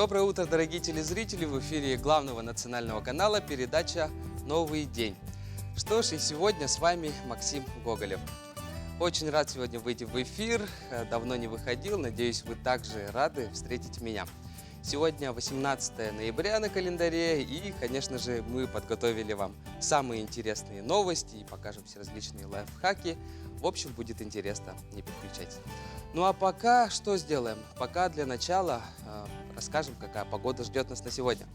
Доброе утро, дорогие телезрители! В эфире главного национального канала передача «Новый день». Что ж, и сегодня с вами Максим Гоголев. Очень рад сегодня выйти в эфир, давно не выходил, надеюсь, вы также рады встретить меня. Сегодня 18 ноября на календаре, и, конечно же, мы подготовили вам самые интересные новости и покажем все различные лайфхаки. В общем, будет интересно, не переключайтесь. Ну а пока что сделаем? Пока для начала расскажем, какая погода ждет нас на сегодня.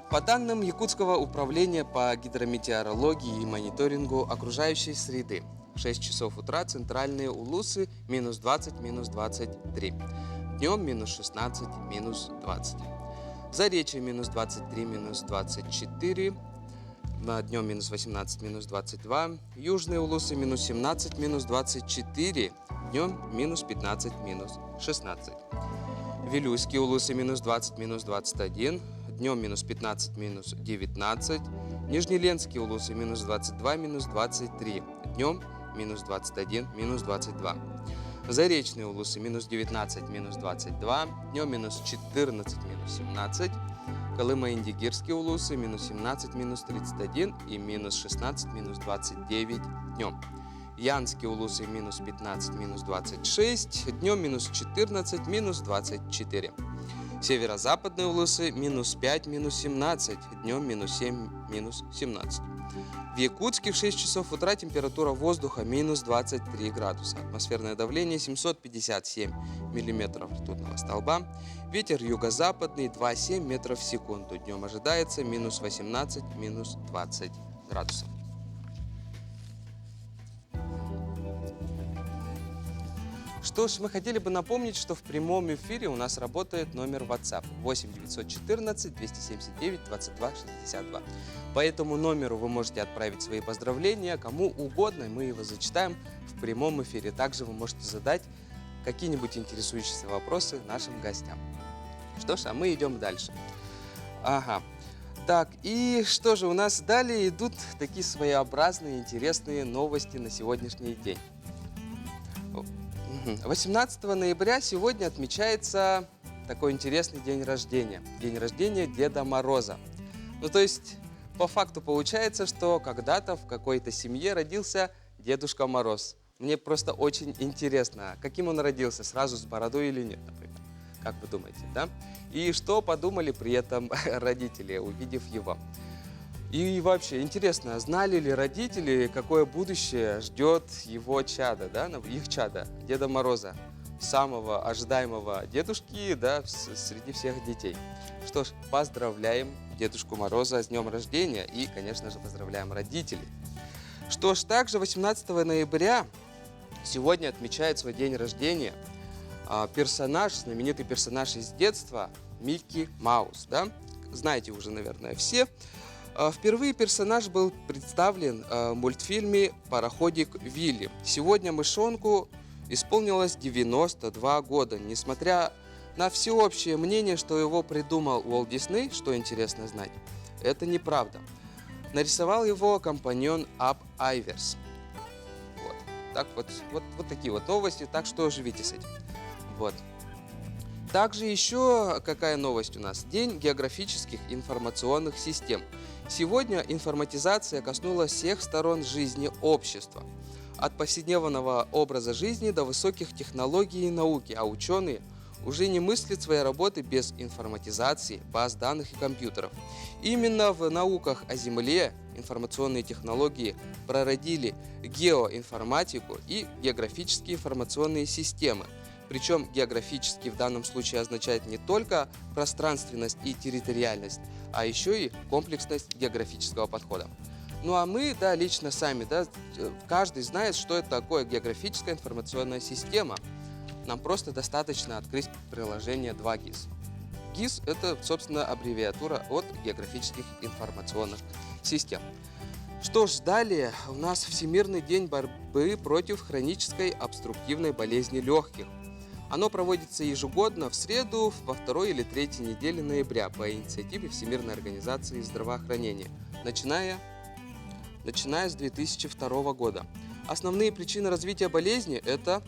По данным Якутского управления по гидрометеорологии и мониторингу окружающей среды, в 6 часов утра центральные Улусы минус 20, минус 23. Днем минус 16, минус 20. Заречье минус 23, минус 24. Днем минус 18, минус 22. Южные Улусы минус 17, минус 24. Днем минус 15, минус 16. Вилюйские Улусы минус 20, минус 21. Днем минус 15, минус 19. Нижнеленские Улусы минус 22, минус 23. Днем минус 21, минус 22. Заречные Улусы минус 19, минус 22. Днем минус 14, минус 17. Колымо-Индигирские Улусы минус 17, минус 31 и минус 16, минус 29 днем. Янские Улусы минус 15, минус 26. Днем минус 14, минус 24. Северо-западные Улусы минус 5, минус 17. Днем минус 7, минус 17. В Якутске в 6 часов утра температура воздуха минус 23 градуса. Атмосферное давление 757 миллиметров ртутного столба. Ветер юго-западный 2,7 метров в секунду. Днем ожидается минус 18, минус 20 градусов. Что ж, мы хотели бы напомнить, что в прямом эфире у нас работает номер WhatsApp 8 914 279 22 62. По этому номеру вы можете отправить свои поздравления кому угодно, мы его зачитаем в прямом эфире. Также вы можете задать какие-нибудь интересующие вопросы нашим гостям. Что ж, а мы идем дальше. Так, и что же, у нас далее идут такие своеобразные, интересные новости на сегодняшний день. 18 ноября сегодня отмечается такой интересный день рождения. День рождения Деда Мороза. Ну, то есть, по факту получается, что когда-то в какой-то семье родился Дедушка Мороз. Мне просто очень интересно, каким он родился, сразу с бородой или нет, например. Как вы думаете, да? И что подумали при этом родители, увидев его? И вообще, интересно, знали ли родители, какое будущее ждет его чада, да, их чада, Деда Мороза, самого ожидаемого дедушки, да, среди всех детей? Что ж, поздравляем Дедушку Мороза с днем рождения и, конечно же, поздравляем родителей. Что ж, также 18 ноября сегодня отмечает свой день рождения знаменитый персонаж из детства Микки Маус, да? Знаете уже, наверное, все. Впервые персонаж был представлен в мультфильме «Пароходик Вилли». Сегодня мышонку исполнилось 92 года. Несмотря на всеобщее мнение, что его придумал Уолт Дисней, что интересно знать, это неправда. Нарисовал его компаньон Аб Айверс. Вот. Так вот такие вот новости, так что живите с этим. Вот. Также еще какая новость у нас? День географических информационных систем. Сегодня информатизация коснулась всех сторон жизни общества. От повседневного образа жизни до высоких технологий и науки, а ученые уже не мыслят своей работы без информатизации, баз данных и компьютеров. Именно в науках о Земле информационные технологии прородили геоинформатику и географические информационные системы. Причем географически в данном случае означает не только пространственность и территориальность, а еще и комплексность географического подхода. Ну а мы, да, лично сами, да, каждый знает, что это такое географическая информационная система. Нам просто достаточно открыть приложение 2GIS. GIS – это, собственно, аббревиатура от географических информационных систем. Что ж, далее у нас Всемирный день борьбы против хронической обструктивной болезни легких. Оно проводится ежегодно в среду во 2 или 3 неделе ноября по инициативе Всемирной организации здравоохранения, начиная с 2002 года. Основные причины развития болезни – это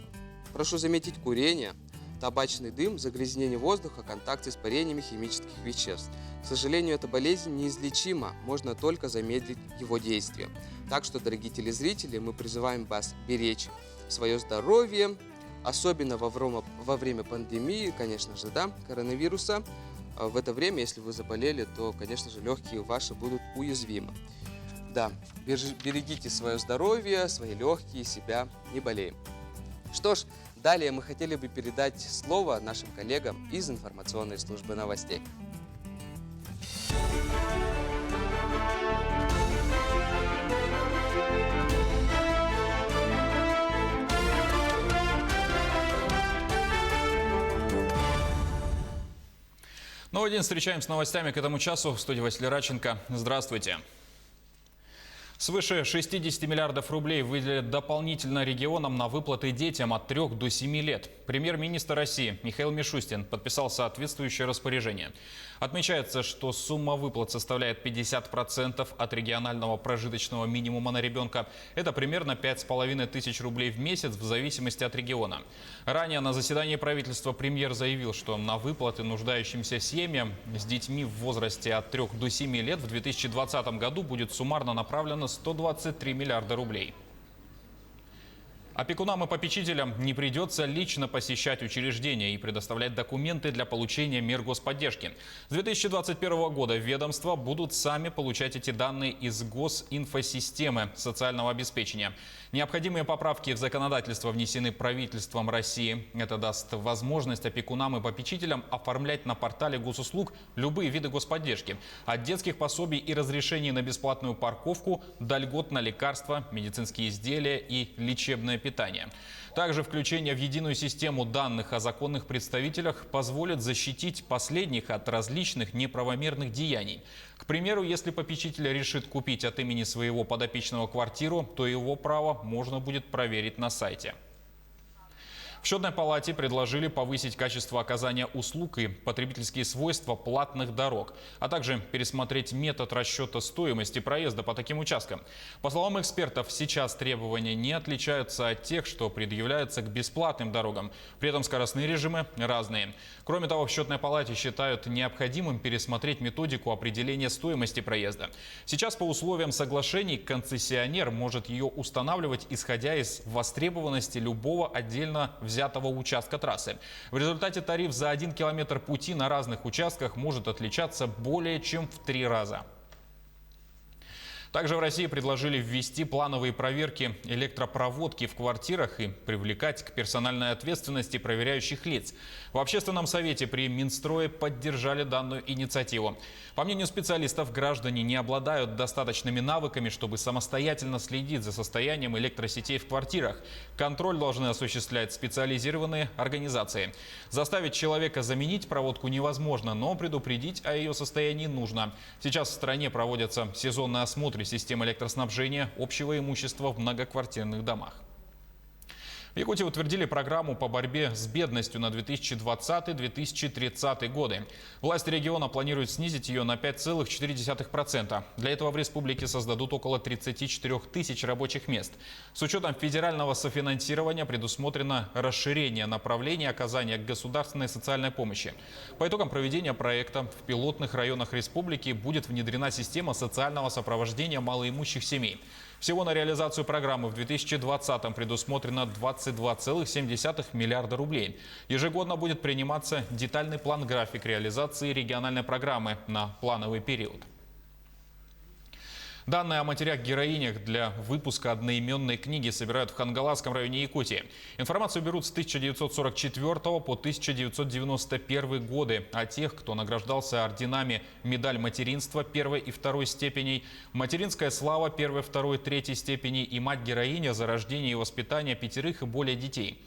Прошу заметить курение, табачный дым, загрязнение воздуха, контакт с испарениями химических веществ. К сожалению, эта болезнь неизлечима, можно только замедлить его действие. Так что, дорогие телезрители, мы призываем вас беречь свое здоровье, особенно во время пандемии, конечно же, да, коронавируса. В это время, если вы заболели, то, конечно же, легкие ваши будут уязвимы. Да, берегите свое здоровье, свои легкие, себя, не болеем. Что ж, далее мы хотели бы передать слово нашим коллегам из информационной службы новостей. Новый день, встречаем с новостями к этому часу. В студии Василий Радченко. Здравствуйте. Свыше 60 миллиардов рублей выделят дополнительно регионам на выплаты детям от 3 до 7 лет. Премьер-министр России Михаил Мишустин подписал соответствующее распоряжение. Отмечается, что сумма выплат составляет 50% от регионального прожиточного минимума на ребенка. Это примерно 5500 рублей в месяц в зависимости от региона. Ранее на заседании правительства премьер заявил, что на выплаты нуждающимся семьям с детьми в возрасте от 3 до 7 лет в 2020 году будет суммарно направлено 123 миллиарда рублей. Опекунам и попечителям не придется лично посещать учреждения и предоставлять документы для получения мер господдержки. С 2021 года ведомства будут сами получать эти данные из госинфосистемы социального обеспечения. Необходимые поправки в законодательство внесены правительством России. Это даст возможность опекунам и попечителям оформлять на портале госуслуг любые виды господдержки. От детских пособий и разрешений на бесплатную парковку до льгот на лекарства, медицинские изделия и лечебное питание. Также включение в единую систему данных о законных представителях позволит защитить последних от различных неправомерных деяний. К примеру, если попечитель решит купить от имени своего подопечного квартиру, то его право можно будет проверить на сайте. В Счетной палате предложили повысить качество оказания услуг и потребительские свойства платных дорог, а также пересмотреть метод расчета стоимости проезда по таким участкам. По словам экспертов, сейчас требования не отличаются от тех, что предъявляются к бесплатным дорогам. При этом скоростные режимы разные. Кроме того, в Счетной палате считают необходимым пересмотреть методику определения стоимости проезда. Сейчас по условиям соглашений концессионер может ее устанавливать, исходя из востребованности любого отдельно взятого участка трассы. В результате тариф за 1 километр пути на разных участках может отличаться более чем в 3 раза. Также в России предложили ввести плановые проверки электропроводки в квартирах и привлекать к персональной ответственности проверяющих лиц. В Общественном совете при Минстрое поддержали данную инициативу. По мнению специалистов, граждане не обладают достаточными навыками, чтобы самостоятельно следить за состоянием электросетей в квартирах. Контроль должны осуществлять специализированные организации. Заставить человека заменить проводку невозможно, но предупредить о ее состоянии нужно. Сейчас в стране проводятся сезонные осмотры систем электроснабжения общего имущества в многоквартирных домах. В Якутии утвердили программу по борьбе с бедностью на 2020-2030 годы. Власти региона планируют снизить ее на 5,4%. Для этого в республике создадут около 34 тысяч рабочих мест. С учетом федерального софинансирования предусмотрено расширение направлений оказания государственной социальной помощи. По итогам проведения проекта в пилотных районах республики будет внедрена система социального сопровождения малоимущих семей. Всего на реализацию программы в 2020-м предусмотрено 22,7 миллиарда рублей. Ежегодно будет приниматься детальный план-график реализации региональной программы на плановый период. Данные о матерях-героинях для выпуска одноименной книги собирают в Хангаласском районе Якутии. Информацию берут с 1944 по 1991 годы о тех, кто награждался орденами «Медаль материнства» 1 и 2 степеней, «Материнская слава» 1, 2, 3 степеней и «Мать-героиня» за рождение и воспитание 5 и более детей.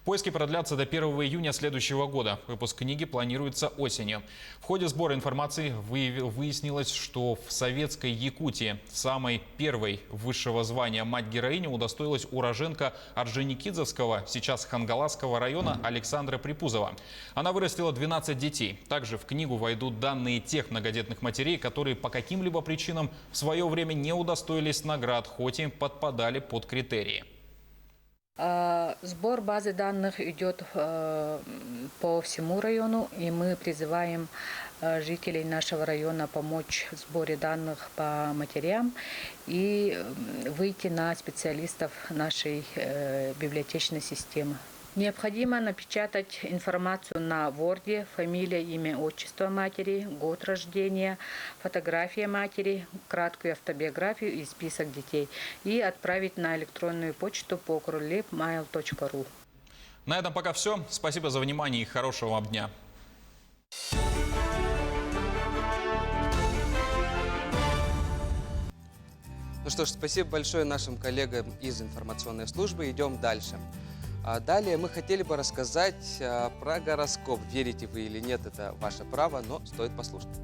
Поиски продлятся до 1 июня следующего года. Выпуск книги планируется осенью. В ходе сбора информации выяснилось, что в советской Якутии самой первой высшего звания мать-героиня удостоилась уроженка Орджоникидзевского, сейчас Хангаласского района Александра Припузова. Она вырастила 12 детей. Также в книгу войдут данные тех многодетных матерей, которые по каким-либо причинам в свое время не удостоились наград, хоть и подпадали под критерии. Сбор базы данных идет по всему району, и мы призываем жителей нашего района помочь в сборе данных по матерям и выйти на специалистов нашей библиотечной системы. Необходимо напечатать информацию на Word, фамилия, имя, отчество матери, год рождения, фотография матери, краткую автобиографию и список детей и отправить на электронную почту по krulep.mail.ru. На этом пока все. Спасибо за внимание и хорошего вам дня. Ну что ж, спасибо большое нашим коллегам из информационной службы. Идем дальше. Далее мы хотели бы рассказать про гороскоп. Верите вы или нет, это ваше право, но стоит послушать.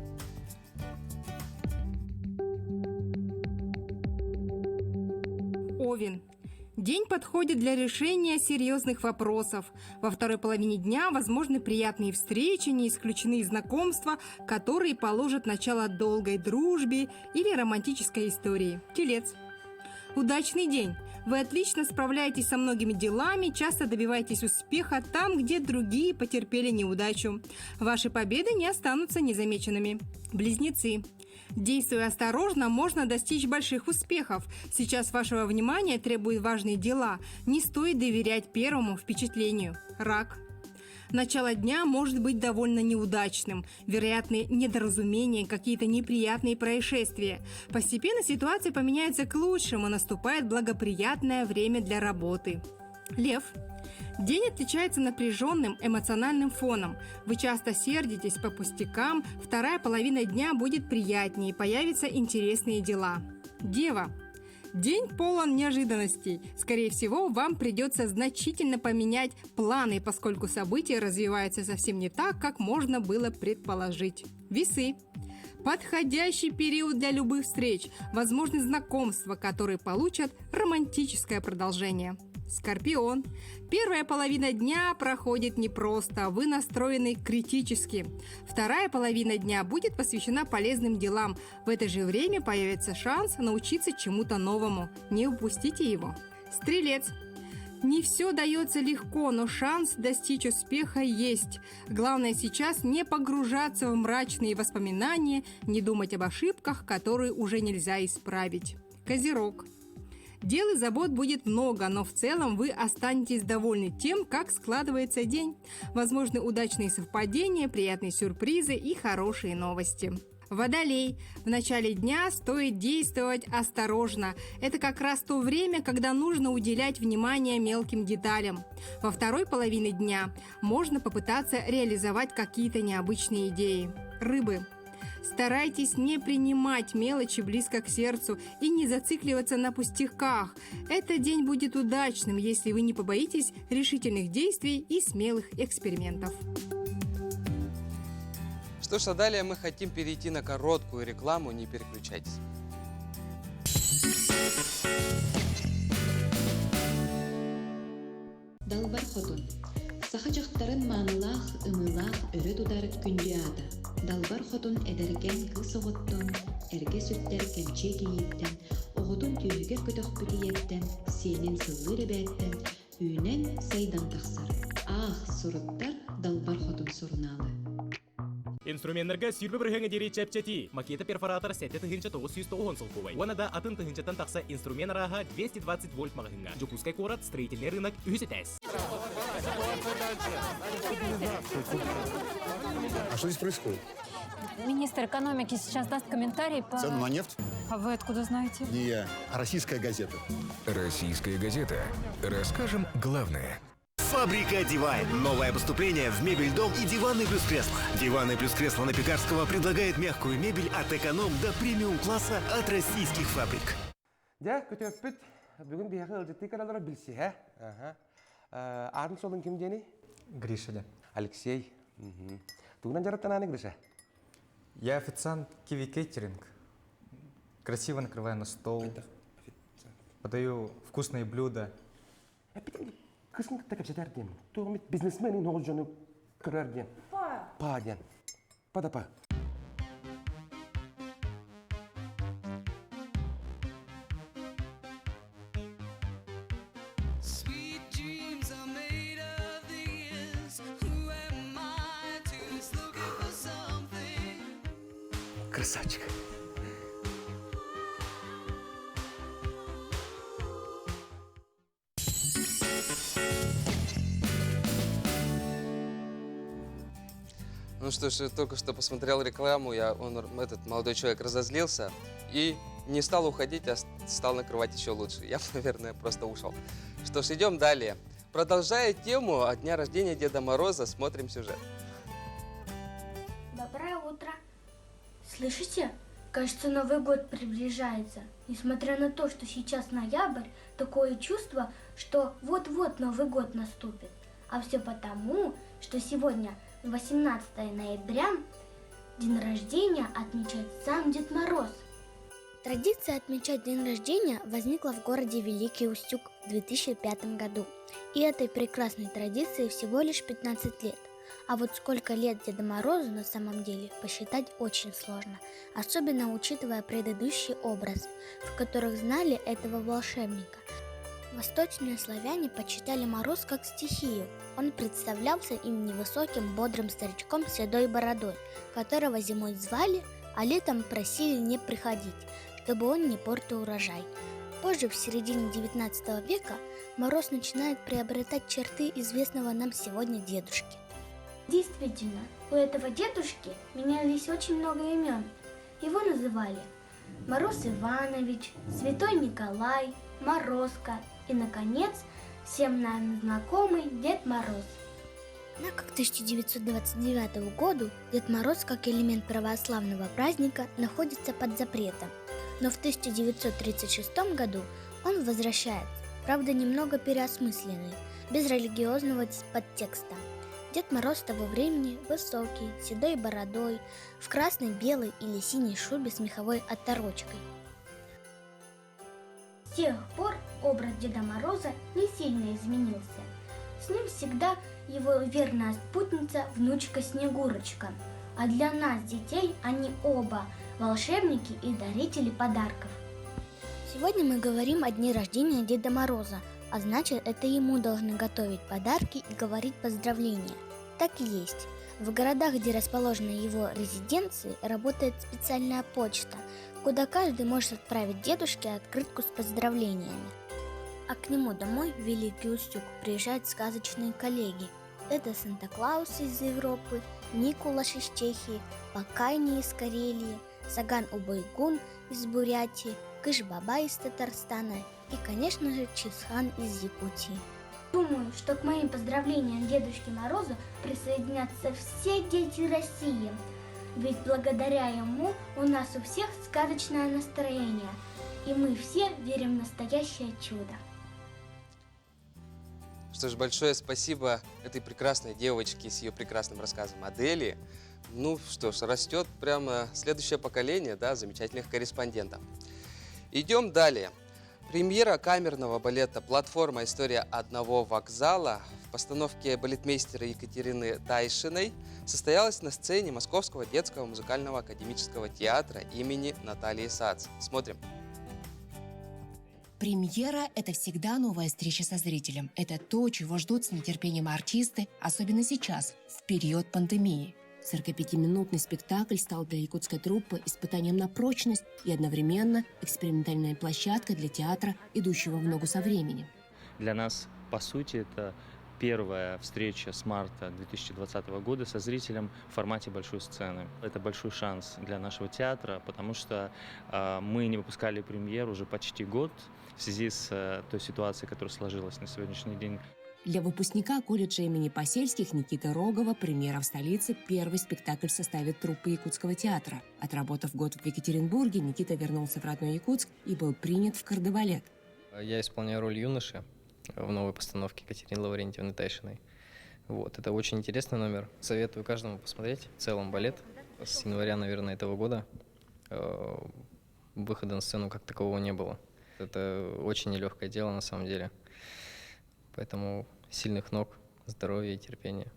Овен. День подходит для решения серьезных вопросов. Во второй половине дня возможны приятные встречи, не исключены знакомства, которые положат начало долгой дружбе или романтической истории. Телец. Удачный день. Вы отлично справляетесь со многими делами, часто добиваетесь успеха там, где другие потерпели неудачу. Ваши победы не останутся незамеченными. Близнецы. Действуя осторожно, можно достичь больших успехов. Сейчас вашего внимания требуют важные дела. Не стоит доверять первому впечатлению. Рак. Начало дня может быть довольно неудачным. Вероятны недоразумения, какие-то неприятные происшествия. Постепенно ситуация поменяется к лучшему, наступает благоприятное время для работы. Лев. День отличается напряженным эмоциональным фоном. Вы часто сердитесь по пустякам, вторая половина дня будет приятнее, появятся интересные дела. Дева. День полон неожиданностей. Скорее всего, вам придется значительно поменять планы, поскольку события развиваются совсем не так, как можно было предположить. Весы. Подходящий период для любых встреч. Возможны знакомства, которые получат романтическое продолжение. Скорпион. Первая половина дня проходит непросто, вы настроены критически. Вторая половина дня будет посвящена полезным делам. В это же время появится шанс научиться чему-то новому. Не упустите его. Стрелец. Не все дается легко, но шанс достичь успеха есть. Главное сейчас не погружаться в мрачные воспоминания, не думать об ошибках, которые уже нельзя исправить. Козерог. Дел и забот будет много, но в целом вы останетесь довольны тем, как складывается день. Возможны удачные совпадения, приятные сюрпризы и хорошие новости. Водолей. В начале дня стоит действовать осторожно. Это как раз то время, когда нужно уделять внимание мелким деталям. Во второй половине дня можно попытаться реализовать какие-то необычные идеи. Рыбы. Старайтесь не принимать мелочи близко к сердцу и не зацикливаться на пустяках. Этот день будет удачным, если вы не побоитесь решительных действий и смелых экспериментов. Что ж, а далее мы хотим перейти на короткую рекламу, не переключайтесь. Далбар хотун. Сахачактарын маанылах, ымылах, өрө тудар күндүада. Далбар хотун эдерген кысоғоттон, эрге сүттер кемче кийиттен, оғотун түйігер көтөкпүтиеттен, сенин сыллыр эбээттен, үйнен сайдан тахсар. Ах, суруттар далбар хотун сурналы. Инструменттерге сүйрбі бір хеңі дері чәпчәті. Макеті перфоратор сәтті тұхынча 990 сылқуай. Оны да атын тұхынчатан тақса инструмент араға 220 вольт мағығынға. Жүпускай корат строительный рынок үйсі тәс. А что здесь происходит? Министр экономики сейчас даст комментарий по... Цену на нефть? А вы откуда знаете? Не я, а российская газета. Российская газета. Расскажем главное. Фабрика Дивайн. Новое поступление в мебель, дом и диваны плюс кресло. Диваны плюс кресло на Пекарского предлагает мягкую мебель от эконом до премиум класса от российских фабрик. Да, көтөппүт. Бүгүн бияқы ылжытты каралары билсе, ха? Арын солын ким дени? Гриша, да. Алексей. Тугунан жараттананы, Гриша? Я официант Киви Кейтеринг. Красиво накрываю на стол. Подаю вкусные блюда. Кысын тәкіп жетерден. Туғымет бизнесменин оғыз жоны көрерден. Па ден. Па да па. Sweet Красавчик. Ну что ж, я только что посмотрел рекламу, этот молодой человек разозлился и не стал уходить, а стал накрывать еще лучше. Я бы, наверное, просто ушел. Что ж, идем далее. Продолжая тему о дня рождения Деда Мороза, смотрим сюжет. Доброе утро. Слышите? Кажется, Новый год приближается. Несмотря на то, что сейчас ноябрь, такое чувство, что вот-вот Новый год наступит. А все потому, что сегодня 18 ноября, день рождения отмечает сам Дед Мороз. Традиция отмечать день рождения возникла в городе Великий Устюг в 2005 году. И этой прекрасной традиции всего лишь 15 лет. А вот сколько лет Деду Морозу на самом деле посчитать очень сложно, особенно учитывая предыдущие образы, в которых знали этого волшебника. Восточные славяне почитали Мороз как стихию. Он представлялся им невысоким, бодрым старичком с седой бородой, которого зимой звали, а летом просили не приходить, чтобы он не портил урожай. Позже, в середине 19 века, Мороз начинает приобретать черты известного нам сегодня дедушки. Действительно, у этого дедушки менялись очень много имен. Его называли Мороз Иванович, Святой Николай, Морозко и, наконец, всем нам знакомый Дед Мороз. Однако к 1929 году Дед Мороз как элемент православного праздника находится под запретом. Но в 1936 году он возвращается, правда немного переосмысленный, без религиозного подтекста. Дед Мороз того времени высокий, с седой бородой, в красной, белой или синей шубе с меховой оторочкой. С тех пор образ Деда Мороза не сильно изменился. С ним всегда его верная спутница, внучка Снегурочка. А для нас, детей, они оба волшебники и дарители подарков. Сегодня мы говорим о дне рождения Деда Мороза, а значит, это ему должны готовить подарки и говорить поздравления. Так и есть. В городах, где расположены его резиденции, работает специальная почта, куда каждый может отправить дедушке открытку с поздравлениями. А к нему домой, в Великий Устюг, приезжают сказочные коллеги. Это Санта-Клаус из Европы, Никулаш из Чехии, Пакайни из Карелии, Саган-Убайгун из Бурятии, Кыш-Баба из Татарстана и, конечно же, Чисхан из Якутии. Думаю, что к моим поздравлениям Дедушке Морозу присоединятся все дети России. Ведь благодаря ему у нас у всех сказочное настроение, и мы все верим в настоящее чудо. Что ж, большое спасибо этой прекрасной девочке с ее прекрасным рассказом Аделии. Ну что ж, растет прямо следующее поколение, да, замечательных корреспондентов. Идем далее. Премьера камерного балета «Платформа. История одного вокзала» в постановке балетмейстера Екатерины Тайшиной состоялась на сцене Московского детского музыкального академического театра имени Натальи Сац. Смотрим. Премьера – это всегда новая встреча со зрителем. Это то, чего ждут с нетерпением артисты, особенно сейчас, в период пандемии. 45-минутный спектакль стал для якутской труппы испытанием на прочность и одновременно экспериментальной площадкой для театра, идущего в ногу со временем. Для нас, по сути, это первая встреча с марта 2020 года со зрителем в формате большой сцены. Это большой шанс для нашего театра, потому что мы не выпускали премьеру уже почти год в связи с той ситуацией, которая сложилась на сегодняшний день. Для выпускника колледжа имени Посельских Никиты Рогова премьера в столице – первый спектакль в составе труппы Якутского театра. Отработав год в Екатеринбурге, Никита вернулся в родной Якутск и был принят в кардебалет. Я исполняю роль юноши в новой постановке Екатерины Лаврентьевны Тайшиной. Это очень интересный номер. Советую каждому посмотреть. В целом балет с января, наверное, этого года. Выхода на сцену как такового не было. Это очень нелегкое дело на самом деле. Поэтому сильных ног, здоровья и терпения.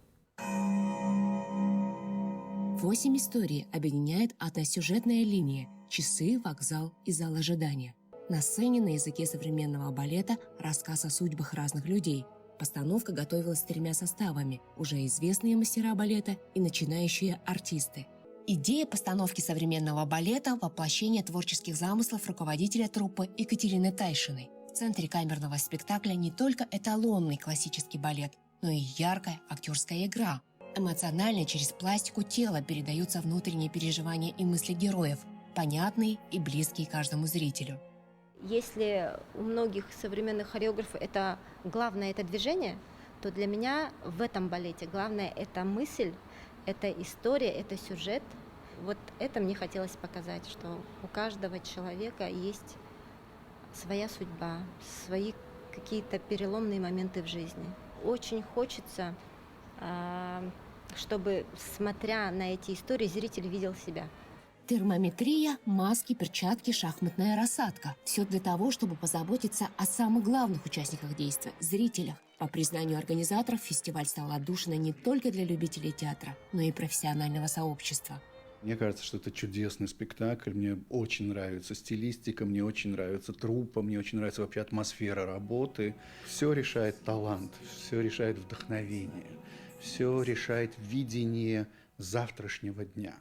8 историй объединяет одна сюжетная линия – часы, вокзал и зал ожидания. На сцене на языке современного балета рассказ о судьбах разных людей. Постановка готовилась с 3 составами – уже известные мастера балета и начинающие артисты. Идея постановки современного балета – воплощение творческих замыслов руководителя труппы Екатерины Тайшиной. В центре камерного спектакля не только эталонный классический балет, но и яркая актерская игра. Эмоционально через пластику тела передаются внутренние переживания и мысли героев, понятные и близкие каждому зрителю. Если у многих современных хореографов это главное это движение, то для меня в этом балете главное это мысль, это история, это сюжет. Вот это мне хотелось показать, что у каждого человека есть своя судьба, свои какие-то переломные моменты в жизни. Очень хочется, чтобы, смотря на эти истории, зритель видел себя. Термометрия, маски, перчатки, шахматная рассадка. Все для того, чтобы позаботиться о самых главных участниках действия – зрителях. По признанию организаторов, фестиваль стал отдушиной не только для любителей театра, но и профессионального сообщества. Мне кажется, что это чудесный спектакль. Мне очень нравится стилистика, мне очень нравится труппа, мне очень нравится вообще атмосфера работы. Все решает талант, все решает вдохновение, все решает видение завтрашнего дня.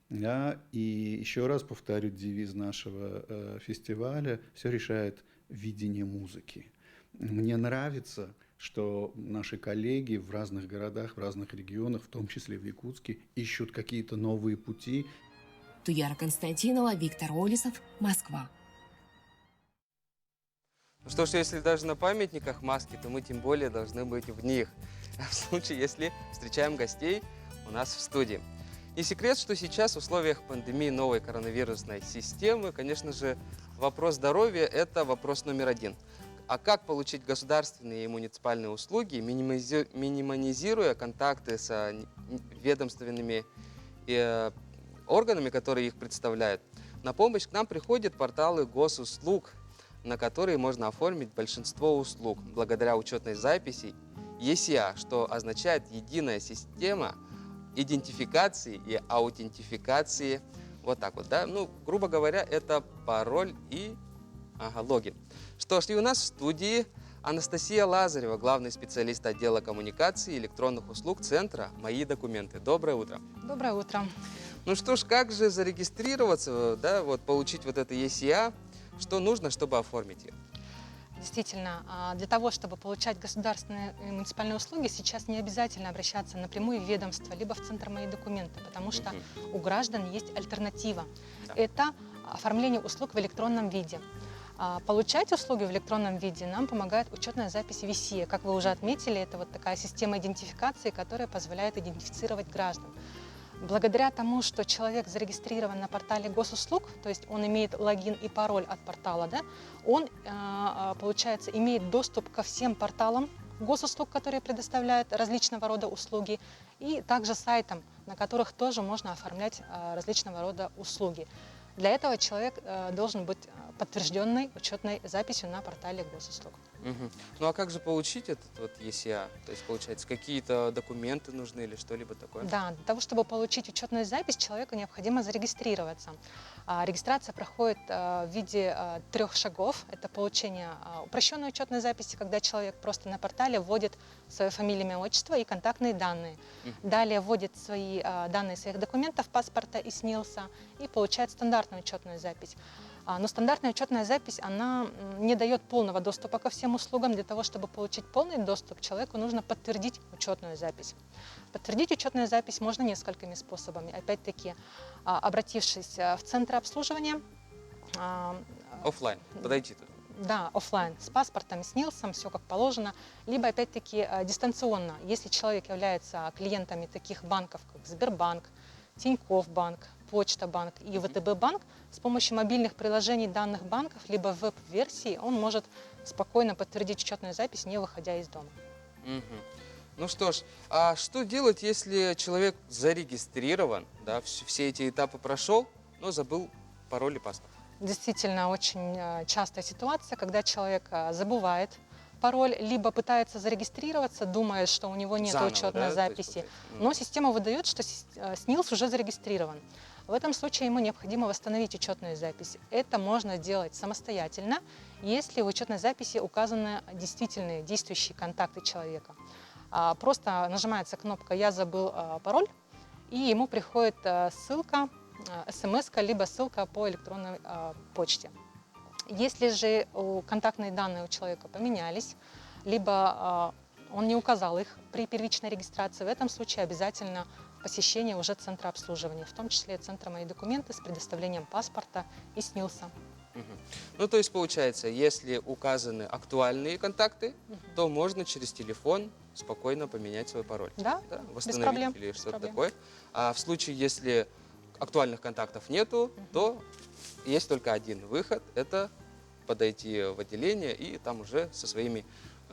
Да? И еще раз повторю девиз нашего фестиваля: все решает видение музыки. Мне нравится, что наши коллеги в разных городах, в разных регионах, в том числе в Якутске, ищут какие-то новые пути. Туяра Константинова, Виктор Олесов, Москва. Ну что ж, если даже на памятниках маски, то мы тем более должны быть в них. В случае, если встречаем гостей у нас в студии. Не секрет, что сейчас в условиях пандемии новой коронавирусной системы, конечно же, вопрос здоровья – это вопрос номер один. А как получить государственные и муниципальные услуги, минимизируя контакты с ведомственными органами, которые их представляют? На помощь к нам приходят порталы госуслуг, на которые можно оформить большинство услуг благодаря учетной записи ЕСИА, что означает «Единая система идентификации и аутентификации». Вот так вот, да? Ну, грубо говоря, это пароль и логин. Что ж, и у нас в студии Анастасия Лазарева, главный специалист отдела коммуникации и электронных услуг Центра «Мои документы». Доброе утро. Доброе утро. Ну что ж, как же зарегистрироваться, да, вот получить вот это ЕСИА? Что нужно, чтобы оформить ее? Действительно, для того, чтобы получать государственные и муниципальные услуги, сейчас не обязательно обращаться напрямую в ведомство, либо в Центр «Мои документы», потому что у граждан есть альтернатива. Да. Это оформление услуг в электронном виде. Получать услуги в электронном виде нам помогает учетная запись ВИСИА. Как вы уже отметили, это вот такая система идентификации, которая позволяет идентифицировать граждан. Благодаря тому, что человек зарегистрирован на портале госуслуг, то есть он имеет логин и пароль от портала, да, он, получается, имеет доступ ко всем порталам госуслуг, которые предоставляют различного рода услуги, и также сайтам, на которых тоже можно оформлять различного рода услуги. Для этого человек должен быть подтвержденной учетной записью на портале госуслуг. Ну а как же получить этот вот ЕСИА? То есть, получается, какие-то документы нужны или что-либо такое? Да, для того, чтобы получить учетную запись, человеку необходимо зарегистрироваться. Регистрация проходит в виде 3 шагов. Это получение упрощенной учетной записи, когда человек просто на портале вводит свое фамилию, имя, отчество и контактные данные. Далее вводит свои данные своих документов, паспорта и СНИЛСа и получает стандартную учетную запись. Но стандартная учетная запись, она не дает полного доступа ко всем услугам. Для того, чтобы получить полный доступ, человеку нужно подтвердить учетную запись. Подтвердить учетную запись можно несколькими способами. Опять-таки, обратившись в центр обслуживания. Оффлайн, подойти туда. Да, оффлайн, с паспортом, с НИЛСом, все как положено. Либо, опять-таки, дистанционно. Если человек является клиентами таких банков, как Сбербанк, Тинькофф банк, Почта банк и ВТБ банк, с помощью мобильных приложений данных банков, либо веб-версии, он может спокойно подтвердить учетную запись, не выходя из дома. Ну что ж, а что делать, если человек зарегистрирован, да, все эти этапы прошел, но забыл пароль и паспорт? Действительно, очень частая ситуация, когда человек забывает пароль, либо пытается зарегистрироваться, думая, что у него нет учетной записи, но система выдает, что СНИЛС уже зарегистрирован. В этом случае ему необходимо восстановить учетную запись. Это можно делать самостоятельно, если в учетной записи указаны действительные действующие контакты человека. Просто нажимается кнопка «Я забыл пароль», и ему приходит ссылка, смс-ка, либо ссылка по электронной почте. Если же контактные данные у человека поменялись, либо он не указал их при первичной регистрации, в этом случае обязательно посещение уже центра обслуживания, в том числе центра «Мои документы» с предоставлением паспорта и СНИЛСа. Ну, то есть, получается, если указаны актуальные контакты, то можно через телефон спокойно поменять свой пароль. Да, восстановить без проблем. Или что-то такое. А в случае, если актуальных контактов нету, то есть только один выход – это подойти в отделение и там уже со своими,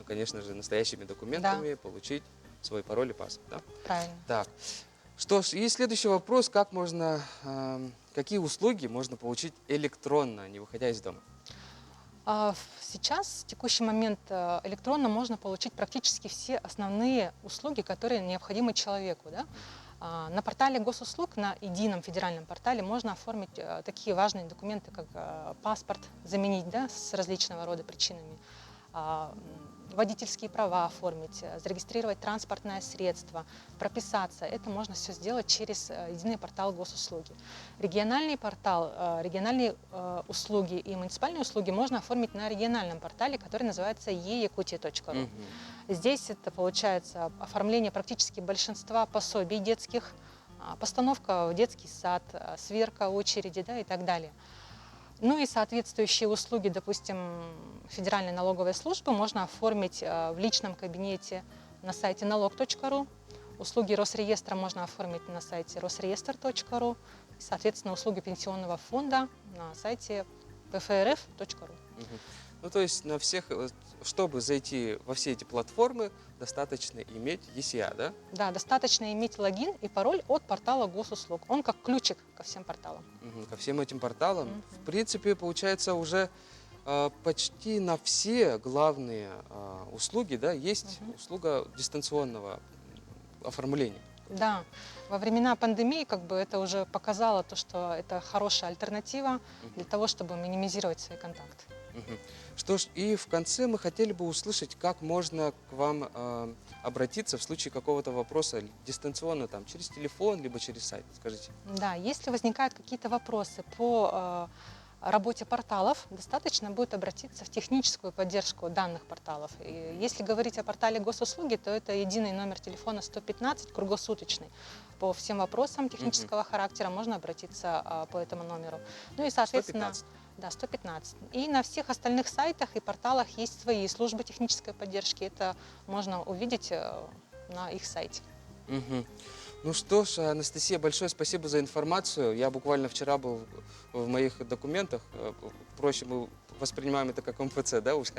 конечно же, настоящими документами получить свой пароль и паспорт. Да? Правильно. Так. Что ж, и следующий вопрос, какие услуги можно получить электронно, не выходя из дома? Сейчас, в текущий момент, электронно можно получить практически все основные услуги, которые необходимы человеку. Да? На портале госуслуг, на едином федеральном портале, можно оформить такие важные документы, как паспорт, заменить, да, с различного рода причинами, водительские права оформить, зарегистрировать транспортное средство, прописаться. Это можно все сделать через единый портал госуслуги. Региональный портал, региональные услуги и муниципальные услуги можно оформить на региональном портале, который называется e-yakutia.ru. Здесь это получается оформление практически большинства пособий детских, постановка в детский сад, сверка очереди, да, и так далее. Ну и соответствующие услуги, допустим, Федеральной налоговой службы можно оформить в личном кабинете на сайте налог.ру. Услуги Росреестра можно оформить на сайте росреестр.ру. И, соответственно, услуги пенсионного фонда на сайте pfrf.ru. Ну, то есть на всех, чтобы зайти во все эти платформы, достаточно иметь ЕСЯ, да? Да, достаточно иметь логин и пароль от портала госуслуг. Он как ключик ко всем порталам. Ко всем этим порталам. В принципе, получается, уже почти на все главные услуги, да, есть услуга дистанционного оформления. Да, во времена пандемии это уже показало то, что это хорошая альтернатива для того, чтобы минимизировать свои контакты. Что ж, и в конце мы хотели бы услышать, как можно к вам обратиться в случае какого-то вопроса дистанционно, там, через телефон, либо через сайт. Скажите. Да, если возникают какие-то вопросы по работе порталов, достаточно будет обратиться в техническую поддержку данных порталов. И если говорить о портале госуслуги, то это единый номер телефона 115, круглосуточный. По всем вопросам технического характера можно обратиться по этому номеру. Ну и, соответственно, 115. Да, 115. И на всех остальных сайтах и порталах есть свои службы технической поддержки. Это можно увидеть на их сайте. Ну что ж, Анастасия, большое спасибо за информацию. Я буквально вчера был в моих документах. Проще мы воспринимаем это как МФЦ, да, уже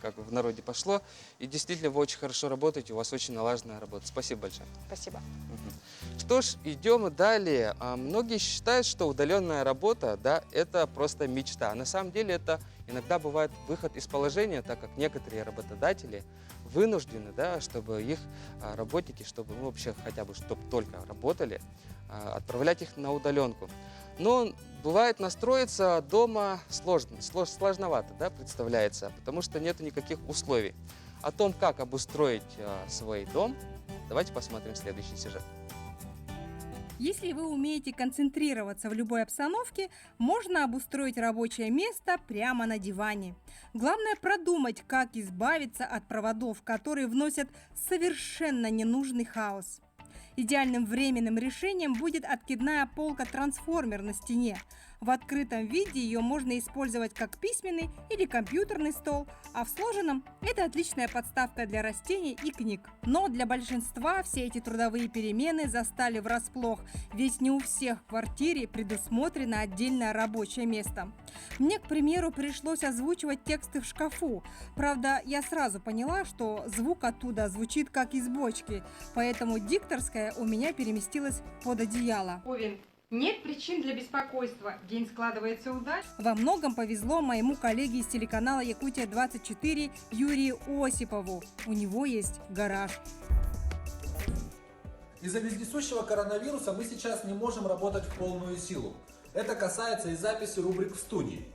как в народе пошло. И действительно, вы очень хорошо работаете, у вас очень налаженная работа. Спасибо большое. Спасибо. Что ж, идем далее. Многие считают, что удаленная работа, да, это просто мечта. На самом деле это иногда бывает выход из положения, так как некоторые работодатели вынуждены, да, чтобы их работники, чтобы вообще хотя бы, чтобы только работали, отправлять их на удаленку. Но бывает настроиться дома сложновато, да, представляется, потому что нет никаких условий. О том, как обустроить свой дом, давайте посмотрим следующий сюжет. Если вы умеете концентрироваться в любой обстановке, можно обустроить рабочее место прямо на диване. Главное продумать, как избавиться от проводов, которые вносят совершенно ненужный хаос. Идеальным временным решением будет откидная полка-трансформер на стене. В открытом виде ее можно использовать как письменный или компьютерный стол, а в сложенном – это отличная подставка для растений и книг. Но для большинства все эти трудовые перемены застали врасплох, ведь не у всех в квартире предусмотрено отдельное рабочее место. Мне, к примеру, пришлось озвучивать тексты в шкафу. Правда, я сразу поняла, что звук оттуда звучит как из бочки, поэтому дикторская у меня переместилась под одеяло. Нет причин для беспокойства. День складывается удачно. Во многом повезло моему коллеге из телеканала «Якутия-24» Юрию Осипову. У него есть гараж. Из-за вездесущего коронавируса мы сейчас не можем работать в полную силу. Это касается и записи рубрик в студии.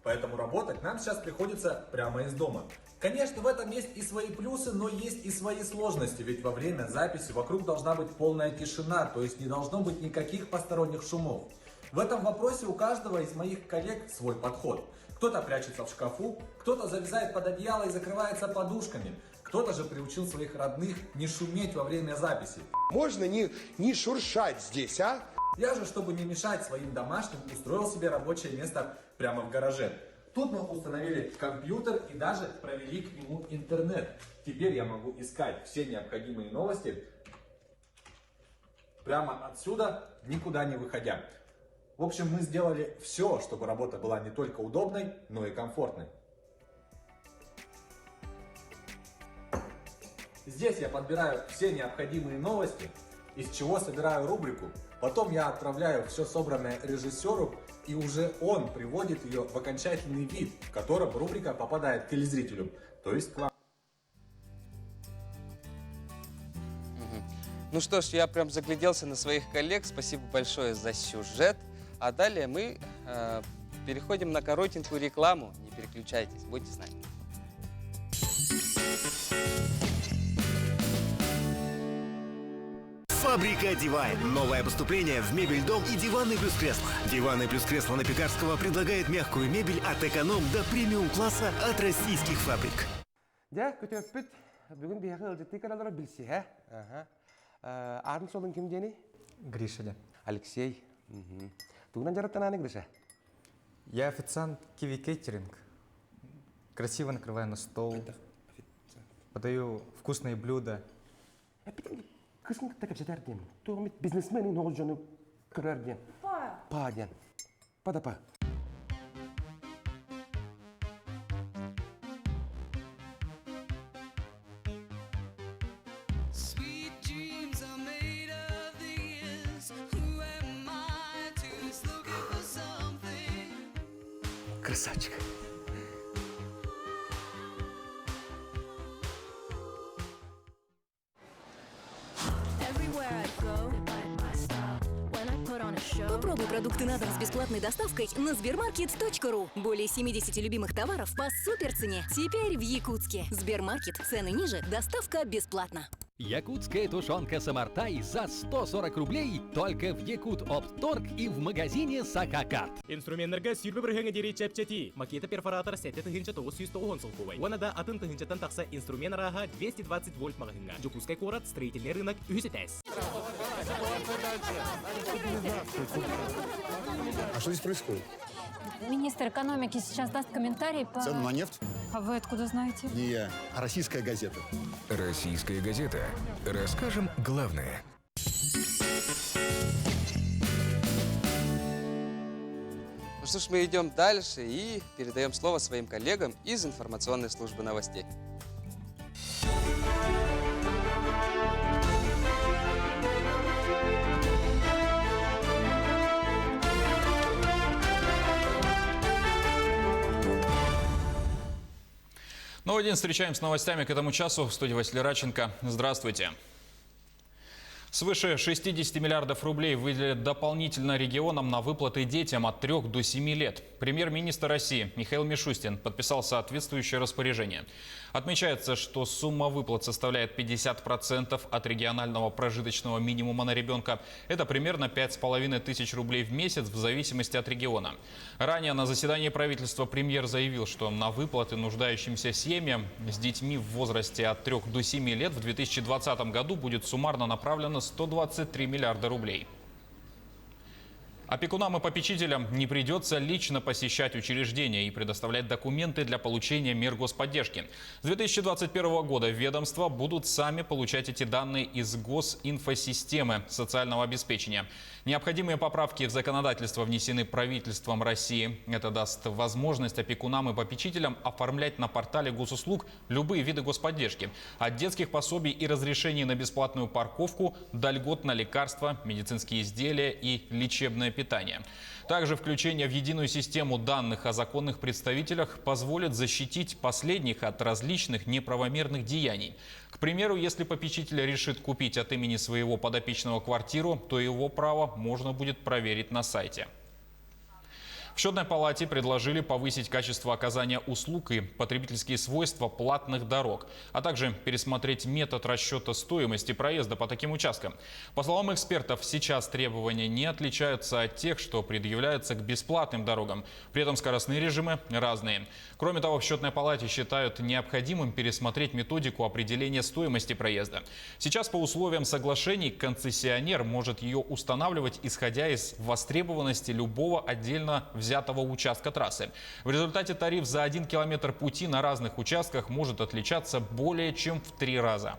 Поэтому работать нам сейчас приходится прямо из дома. Конечно, в этом есть и свои плюсы, но есть и свои сложности, ведь во время записи вокруг должна быть полная тишина, то есть не должно быть никаких посторонних шумов. В этом вопросе у каждого из моих коллег свой подход. Кто-то прячется в шкафу, кто-то залезает под одеяло и закрывается подушками, кто-то же приучил своих родных не шуметь во время записи. Можно не шуршать здесь, а? Я же, чтобы не мешать своим домашним, устроил себе рабочее место прямо в гараже. Тут мы установили компьютер и даже провели к нему интернет. Теперь я могу искать все необходимые новости прямо отсюда, никуда не выходя. В общем, мы сделали все, чтобы работа была не только удобной, но и комфортной. Здесь я подбираю все необходимые новости, из чего собираю рубрику. Потом я отправляю все собранное режиссеру, и уже он приводит ее в окончательный вид, в котором рубрика попадает к телезрителю, то есть к вам. Ну что ж, я прям загляделся на своих коллег. Спасибо большое за сюжет. А далее мы переходим на коротенькую рекламу. Не переключайтесь, будьте с нами. Фабрика Divine. Новое поступление в мебель-дом и диваны плюс кресло. Диваны плюс кресло на Пекарского предлагает мягкую мебель от эконом до премиум-класса от российских фабрик. Да, көтөппүт. Бүгін бияғы ылжытты каналары білсе, атын солын кім дені? Гриша. Алексей. Тугынан жараттан аны, Гриша? Я официант Киви Кейтеринг. Красиво накрываю на стол. Подаю вкусные блюда. Кысын так әпсетер дем. Туғымет бизнесменin оғыл жоны көрер дем. Па дем. Па да па. Красавчик. Попробуй продукты на дом с бесплатной доставкой на sbermarket.ru. Более 70 любимых товаров по суперцене. Теперь в Якутске. Сбермаркет. Цены ниже. Доставка бесплатна. Якутская тушенка Самартай за 140 рублей только в Якут-Оптторг и в магазине Сакакарт. Инструменттерге сүйрбе бір хеңе дере чәпчәти. Макета перфоратор сәтті тыгынча 990 сылкувай. Ванада атын тыгынчатан тақса инструмент араға 220 вольт мағынға. Жукускай корат строительный рынок үсетәс. А что здесь происходит? Министр экономики сейчас даст комментарий по... Цену на нефть? А вы откуда знаете? Не я, а российская газета. Российская газета. Расскажем главное. Ну что ж, мы идем дальше и передаем слово своим коллегам из информационной службы новостей. Новый день, встречаем с новостями к этому часу. В студии Василий Радченко. Здравствуйте. Свыше 60 миллиардов рублей выделят дополнительно регионам на выплаты детям от 3 до 7 лет. Премьер-министр России Михаил Мишустин подписал соответствующее распоряжение. Отмечается, что сумма выплат составляет 50% от регионального прожиточного минимума на ребенка. Это примерно 5500 рублей в месяц в зависимости от региона. Ранее на заседании правительства премьер заявил, что на выплаты нуждающимся семьям с детьми в возрасте от 3 до 7 лет в 2020 году будет суммарно направлено 123 миллиарда рублей. Опекунам и попечителям не придется лично посещать учреждения и предоставлять документы для получения мер господдержки. С 2021 года ведомства будут сами получать эти данные из госинфосистемы социального обеспечения. Необходимые поправки в законодательство внесены правительством России. Это даст возможность опекунам и попечителям оформлять на портале госуслуг любые виды господдержки. От детских пособий и разрешений на бесплатную парковку до льгот на лекарства, медицинские изделия и лечебное питание. Также включение в единую систему данных о законных представителях позволит защитить последних от различных неправомерных деяний. К примеру, если попечитель решит купить от имени своего подопечного квартиру, то его право можно будет проверить на сайте. В Счетной палате предложили повысить качество оказания услуг и потребительские свойства платных дорог, а также пересмотреть метод расчета стоимости проезда по таким участкам. По словам экспертов, сейчас требования не отличаются от тех, что предъявляются к бесплатным дорогам. При этом скоростные режимы разные. Кроме того, в Счетной палате считают необходимым пересмотреть методику определения стоимости проезда. Сейчас по условиям соглашений концессионер может ее устанавливать, исходя из востребованности любого отдельно взятого участка трассы. В результате тариф за 1 километр пути на разных участках может отличаться более чем в 3 раза.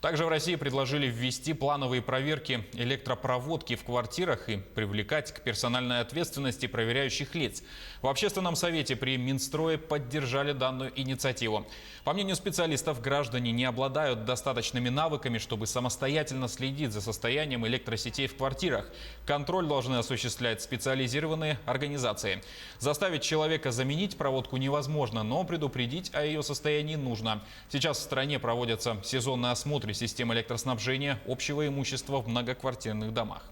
Также в России предложили ввести плановые проверки электропроводки в квартирах и привлекать к персональной ответственности проверяющих лиц. В Общественном совете при Минстрое поддержали данную инициативу. По мнению специалистов, граждане не обладают достаточными навыками, чтобы самостоятельно следить за состоянием электросетей в квартирах. Контроль должны осуществлять специализированные организации. Заставить человека заменить проводку невозможно, но предупредить о ее состоянии нужно. Сейчас в стране проводятся сезонные осмотры систем электроснабжения общего имущества в многоквартирных домах.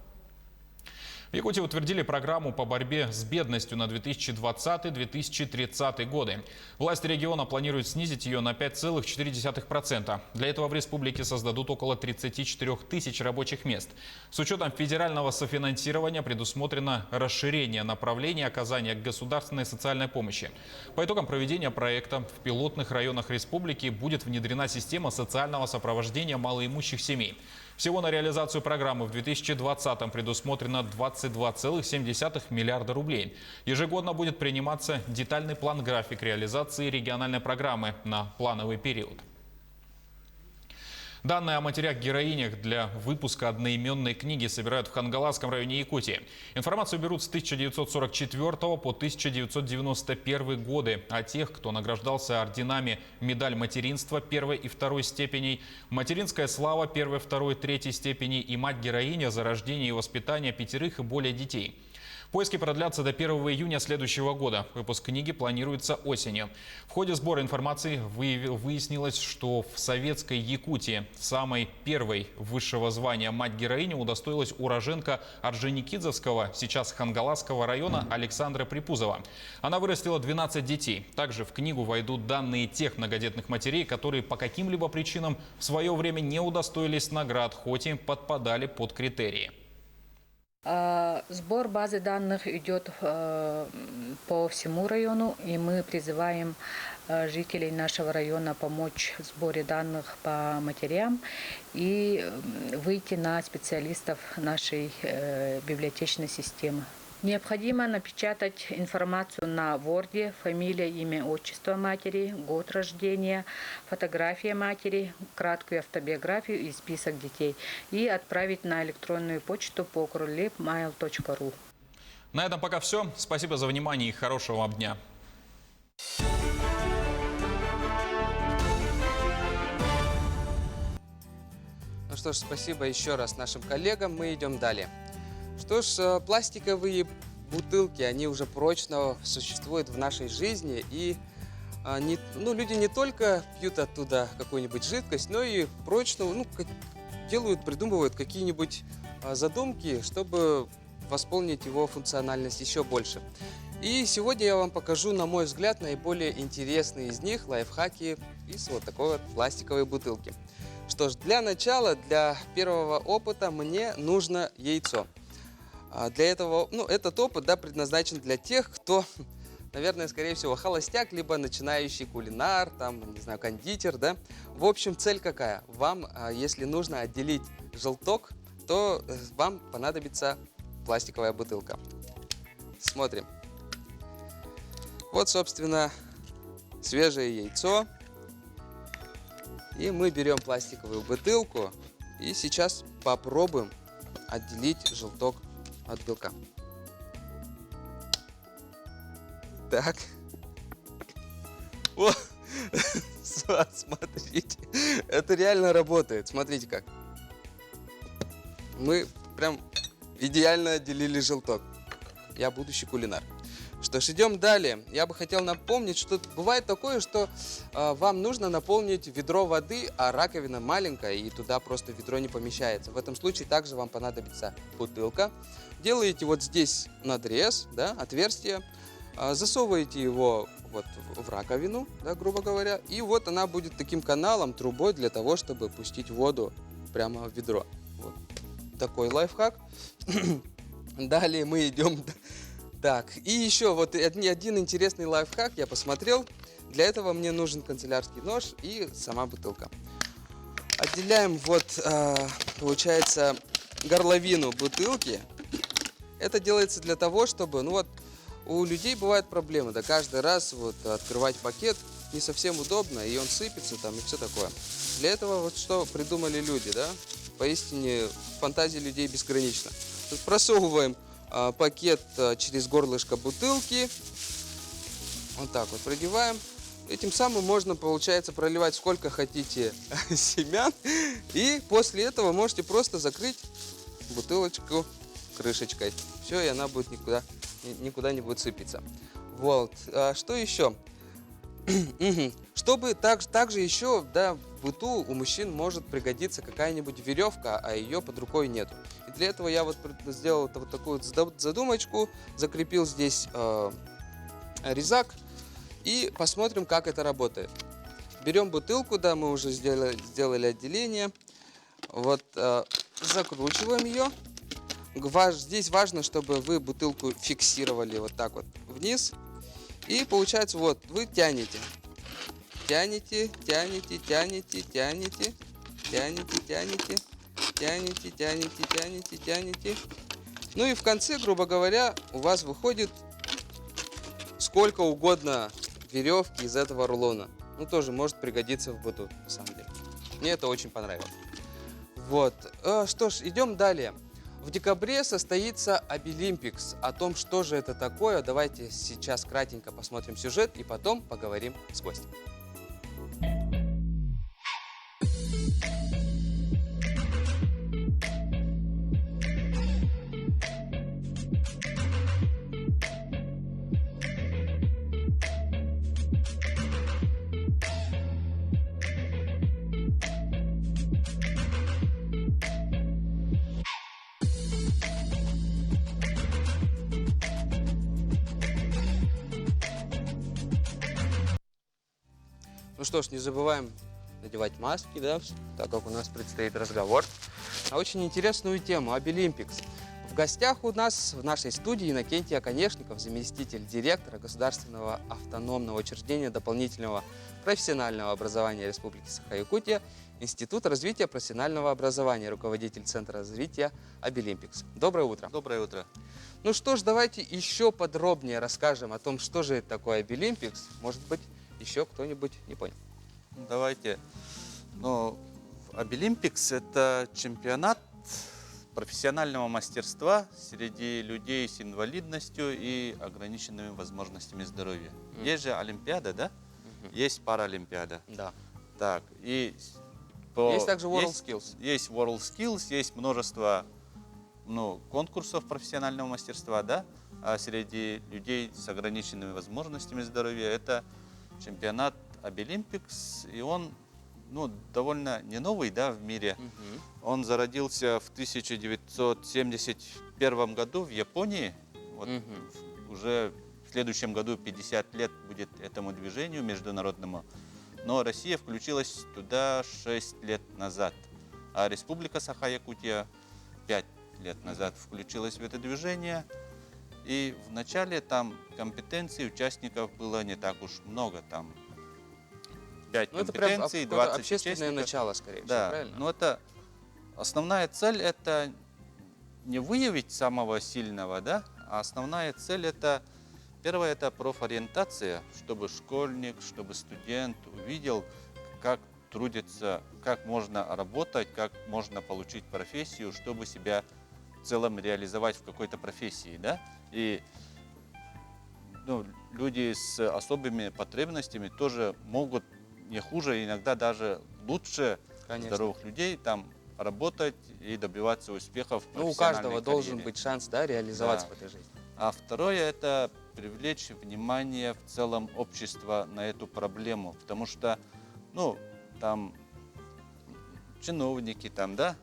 В Якутии утвердили программу по борьбе с бедностью на 2020-2030 годы. Власти региона планируют снизить ее на 5,4%. Для этого в республике создадут около 34 тысяч рабочих мест. С учетом федерального софинансирования предусмотрено расширение направлений оказания государственной социальной помощи. По итогам проведения проекта в пилотных районах республики будет внедрена система социального сопровождения малоимущих семей. Всего на реализацию программы в 2020-м предусмотрено 22,7 миллиарда рублей. Ежегодно будет приниматься детальный план-график реализации региональной программы на плановый период. Данные о матерях-героинях для выпуска одноименной книги собирают в Хангаласском районе Якутии. Информацию берут с 1944 по 1991 годы о тех, кто награждался орденами «Медаль материнства» 1 и 2 степеней, «Материнская слава» 1, 2, 3 степеней и «Мать-героиня» за рождение и воспитание 5 и более детей. Поиски продлятся до 1 июня следующего года. Выпуск книги планируется осенью. В ходе сбора информации выяснилось, что в советской Якутии самой первой высшего звания мать-героиня удостоилась уроженка Орджоникидзевского, сейчас Хангаласского района Александра Припузова. Она вырастила 12 детей. Также в книгу войдут данные тех многодетных матерей, которые по каким-либо причинам в свое время не удостоились наград, хоть и подпадали под критерии. Сбор базы данных идет по всему району, и мы призываем жителей нашего района помочь в сборе данных по матерям и выйти на специалистов нашей библиотечной системы. Необходимо напечатать информацию на Word, фамилия, имя, отчество матери, год рождения, фотография матери, краткую автобиографию и список детей и отправить на электронную почту по krulep@mail.ru. На этом пока все. Спасибо за внимание и хорошего вам дня. Ну что ж, спасибо еще раз нашим коллегам. Мы идем далее. Что ж, пластиковые бутылки, они уже прочно существуют в нашей жизни. И люди не только пьют оттуда какую-нибудь жидкость, но и прочно придумывают какие-нибудь задумки, чтобы восполнить его функциональность еще больше. И сегодня я вам покажу, на мой взгляд, наиболее интересные из них лайфхаки из вот такой вот пластиковой бутылки. Что ж, для начала, для первого опыта мне нужно яйцо. Для этого, этот опыт, предназначен для тех, кто, наверное, скорее всего, холостяк, либо начинающий кулинар, кондитер, да. В общем, цель какая? Вам, если нужно отделить желток, то вам понадобится пластиковая бутылка. Смотрим. Вот, собственно, свежее яйцо. И мы берем пластиковую бутылку и сейчас попробуем отделить желток от белка. Так. О, смотрите, это реально работает. Смотрите как. Мы прям идеально отделили желток. Я будущий кулинар. Что ж, идем далее. Я бы хотел напомнить, что бывает такое, что вам нужно наполнить ведро воды, а раковина маленькая, и туда просто ведро не помещается. В этом случае также вам понадобится бутылка. Делаете вот здесь надрез, да, отверстие, засовываете его вот в раковину, да, грубо говоря, и вот она будет таким каналом, трубой для того, чтобы пустить воду прямо в ведро. Вот такой лайфхак. Далее мы идем... Так, и еще вот один интересный лайфхак я посмотрел. Для этого мне нужен канцелярский нож и сама бутылка. Отделяем вот, получается, горловину бутылки. Это делается для того, чтобы, ну вот, у людей бывают проблемы, да, каждый раз вот открывать пакет не совсем удобно, и он сыпется там и все такое. Для этого вот что придумали люди, да, поистине фантазия людей безгранична. Тут просовываем пакет через горлышко бутылки, вот так вот продеваем. Этим самым можно, получается, проливать сколько хотите семян, и после этого можете просто закрыть бутылочку крышечкой. Все, и она будет никуда не будет сыпаться. Вот. Что еще? Чтобы также еще, да, в быту у мужчин может пригодиться какая-нибудь веревка, а ее под рукой нету. И для этого я вот сделал вот такую задумочку, закрепил здесь резак, и посмотрим, как это работает. Берем бутылку, да, мы уже сделали отделение. Вот, закручиваем ее. Здесь важно, чтобы вы бутылку фиксировали вот так вот вниз. И получается, вот, вы тянете. Тянете, тянете, тянете, тянете, тянете, тянете, тянете, тянете, тянете, тянете. Ну и в конце, грубо говоря, у вас выходит сколько угодно веревки из этого рулона. Ну, тоже может пригодиться в быту, на самом деле. Мне это очень понравилось. Вот. Что ж, идем далее. В декабре состоится Обилимпикс. О том, что же это такое, давайте сейчас кратенько посмотрим сюжет и потом поговорим с гостем. Ну что ж, не забываем надевать маски, да, так как у нас предстоит разговор на очень интересную тему – Обилимпикс. В гостях у нас в нашей студии Иннокентий Оконешников, заместитель директора Государственного автономного учреждения дополнительного профессионального образования Республики Саха-Якутия, Институт развития профессионального образования, руководитель Центра развития Обилимпикс. Доброе утро. Доброе утро. Ну что ж, давайте еще подробнее расскажем о том, что же это такое Обилимпикс. Может быть, еще кто-нибудь не понял. Давайте. Ну, Обилимпикс – это чемпионат профессионального мастерства среди людей с инвалидностью и ограниченными возможностями здоровья. Есть же Олимпиада, да? Есть Паралимпиада. Да. Так, и есть также World Skills. Есть World Skills, есть множество конкурсов профессионального мастерства, да? А среди людей с ограниченными возможностями здоровья это чемпионат Обилимпикс, и он довольно не новый, да, в мире. Он зародился в 1971 году в Японии. Вот уже в следующем году 50 лет будет этому движению международному. Но Россия включилась туда 6 лет назад, а Республика Саха-Якутия 5 лет назад включилась в это движение. И в начале там компетенций участников было не так уж много, там 5 компетенций, 20 общественное участников. Начало, скорее всего, да, правильно? но это основная цель – это не выявить самого сильного, да, а основная цель – это, первое – это профориентация, чтобы школьник, чтобы студент увидел, как трудится, как можно работать, как можно получить профессию, чтобы себя в целом реализовать в какой-то профессии, да. И люди с особыми потребностями тоже могут не хуже, иногда даже лучше здоровых людей там работать и добиваться успехов в профессиональной у каждого должен быть шанс, да, реализоваться в этой жизни. А второе – это привлечь внимание в целом общества на эту проблему, потому что, ну, там чиновники там, да,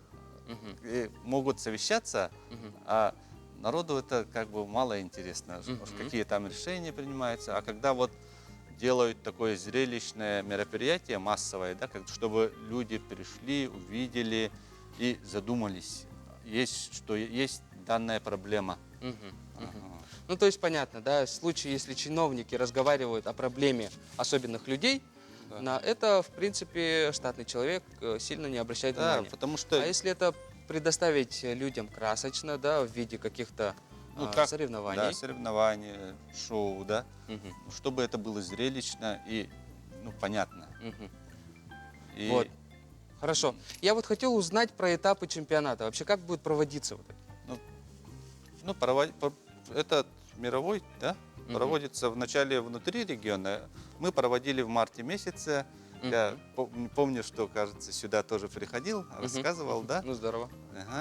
могут совещаться, а народу это как бы мало интересно, какие там решения принимаются, а когда вот делают такое зрелищное мероприятие, массовое, да, чтобы люди пришли, увидели и задумались, что есть данная проблема. Ну, то есть понятно, да, в случае, если чиновники разговаривают о проблеме особенных людей, на это, в принципе, штатный человек сильно не обращает внимания. Потому что... А если это предоставить людям красочно, да, в виде каких-то соревнований? Да, соревнований, шоу, да, чтобы это было зрелищно и, ну, понятно. И... Вот. Хорошо. Я вот хотел узнать про этапы чемпионата. Вообще, как будет проводиться вот это? Этот мировой, да, проводится вначале внутри региона. Мы проводили в марте месяце. Я помню, что, кажется, сюда тоже приходил, рассказывал, да? Ну, здорово.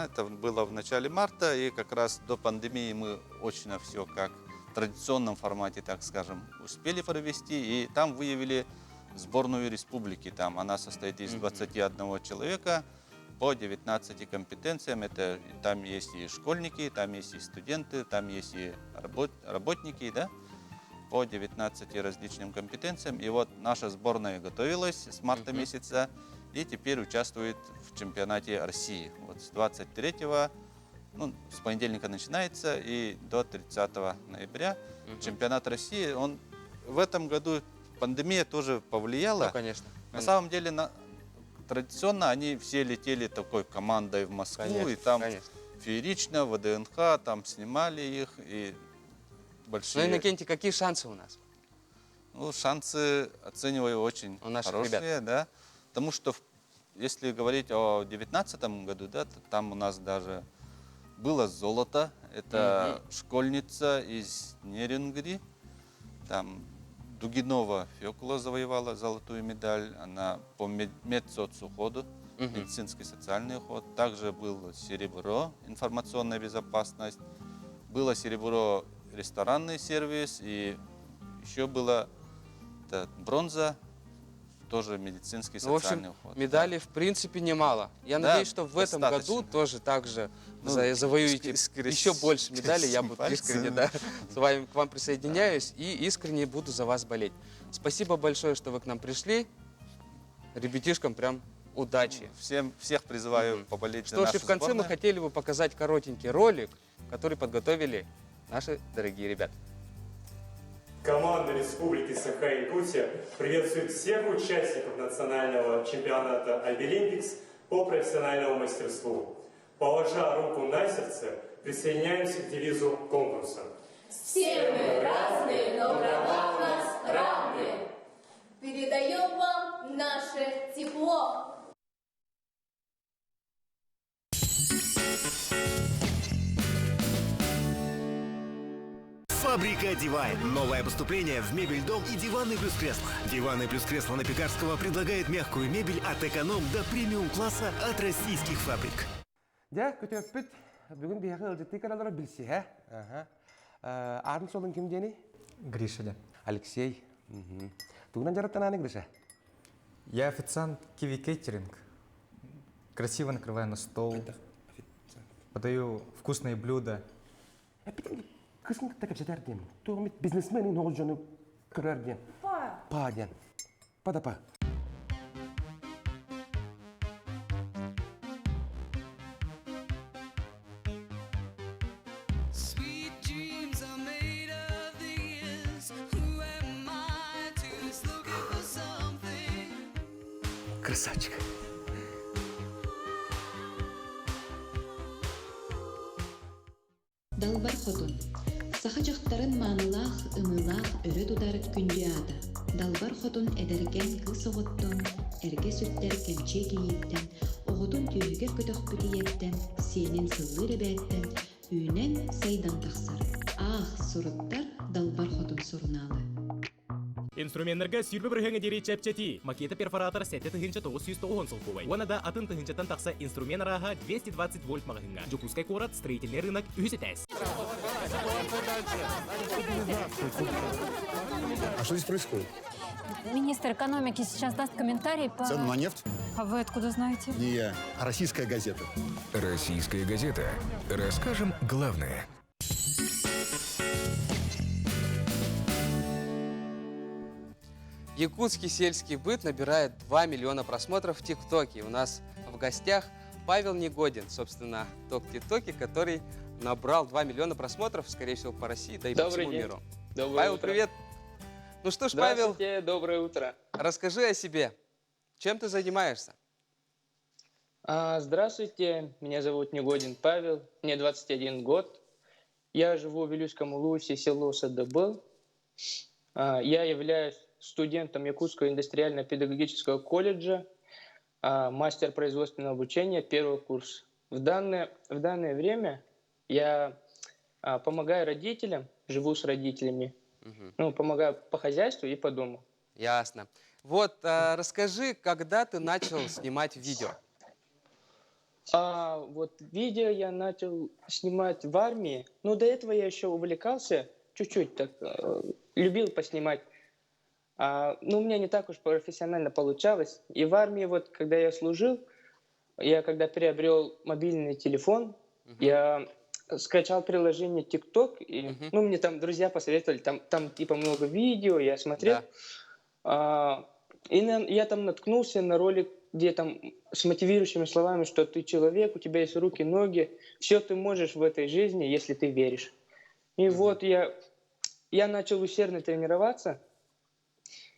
Это было в начале марта, и как раз до пандемии мы очень все как в традиционном формате, так скажем, успели провести. И там выявили сборную республики. Там она состоит из 21 человека по 19 компетенциям. Там есть и школьники, там есть и студенты, там есть и работники, да, по 19 различным компетенциям. И вот наша сборная готовилась с марта месяца и теперь участвует в чемпионате России. Вот с 23-го, ну, с понедельника начинается, и до 30 ноября чемпионат России. Он в этом году, пандемия тоже повлияла. Ну, конечно. На самом деле, традиционно они все летели такой командой в Москву, Конечно, и там конечно. феерично, ВДНХ, там снимали их, и большие... Ну, Иннокентий, какие шансы у нас? Ну, шансы оцениваю очень хорошие, да, потому что, если говорить о 2019 году, да, то там у нас даже было золото, это школьница из Нерюнгри, там Дугинова Фёкула завоевала золотую медаль, она по медсоцуходу, медицинский социальный уход. Также было серебро, информационная безопасность, было серебро, ресторанный сервис, и еще было бронза, тоже медицинский социальный уход. Медалей в принципе немало. Я надеюсь, что в этом году тоже так же завоюете еще больше медалей. Я буду искренне к вам присоединяюсь и искренне буду за вас болеть. Спасибо большое, что вы к нам пришли. Ребятишкам прям удачи. Всех призываю поболеть за нашу Что ж, в конце сборную. мы хотели бы показать коротенький ролик, который подготовили наши дорогие ребята. Команда Республики Саха-Якутия приветствует всех участников национального чемпионата Обилимпикс по профессиональному мастерству. Положа руку на сердце, присоединяемся к девизу конкурса. Все мы разные, но права у нас равные. Передаем вам наше тепло. Фабрика Дивайн. Новое поступление в мебель-дом и диваны плюс кресло. Диваны плюс кресло на Пекарского предлагает мягкую мебель от эконом до премиум-класса от российских фабрик. Да, көтөппүт. Бүгүн бияғы ылжытты каналары білсе, атын солын кім дені? Гриша. Алексей. Тугынан жараттан аны, Гриша? Я официант Киви Кейтеринг. Красиво накрываю на стол. Подаю вкусные блюда. Кысын так әпсетер дем. Туғымет бизнесменin оғыл жоны көрер дем. Па дем. Па да па. Красавчик. Далбар хотун. Саха жақтарын маанылах, ымылах, өрі тудар күнде ада. Далбар хотун эдерген кыз оғыттон, эрге сүттер кемче кейіптен, оғытун түйігер көтөх бүтиеттен, сенен сыллы ребәттен, үйнен сайдан тақсар. Ах, суруттар далбар хотун суруналы. Инструменттерге сүрбе біргіңі дере чәпчәти. Макета перфоратор 7-900 сылкувай. Онада атын тыгынчатан тақса инструмент араға 220 вольт мағығынға. Жопускай корат строительный рынок үсетәс. А что здесь происходит? Министр экономики сейчас даст комментарий по... Цену на нефть? А вы откуда знаете? Не я, а российская газета. Российская газета. Расскажем главное. Якутский сельский быт набирает 2 миллиона просмотров в ТикТоке. У нас в гостях Павел Негодин, собственно, ток-тиктоки, который набрал 2 миллиона просмотров, скорее всего, по России, да и по всему миру. Павел, утро. привет! Ну что ж, Павел, Доброе утро. расскажи о себе. Чем ты занимаешься? Здравствуйте, меня зовут Негодин Павел, мне 21 год. Я живу в Вилюйском Улусе, село Садыбыл. Я являюсь студентом Якутского индустриально-педагогического колледжа, мастер производственного обучения, первый курс. В данное время я помогаю родителям, живу с родителями, помогаю по хозяйству и по дому. Ясно. Вот, расскажи, когда ты начал снимать видео? Вот видео я начал снимать в армии. Но до этого я еще увлекался, чуть-чуть так, любил поснимать. Но у меня не так уж профессионально получалось. И в армии, вот, когда я служил, когда приобрел мобильный телефон, я скачал приложение TikTok, и мне там друзья посоветовали, там типа много видео, я смотрел. Я там наткнулся на ролик, где там с мотивирующими словами, что ты человек, у тебя есть руки, ноги, все ты можешь в этой жизни, если ты веришь. И вот я начал усердно тренироваться,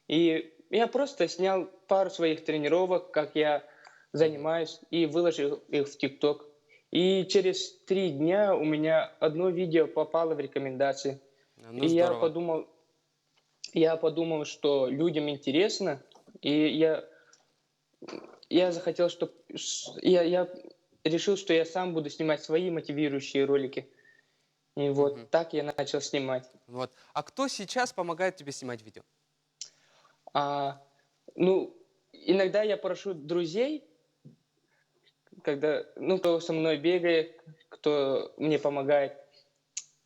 и я просто снял пару своих тренировок, как я занимаюсь, и выложил их в ТикТок. И через 3 дня у меня одно видео попало в рекомендации. Ну, и здорово. я подумал, что людям интересно, и я захотел, чтобы я решил, что я сам буду снимать свои мотивирующие ролики. И вот так я начал снимать. Вот. А кто сейчас помогает тебе снимать видео? Иногда я прошу друзей, кто со мной бегает, кто мне помогает.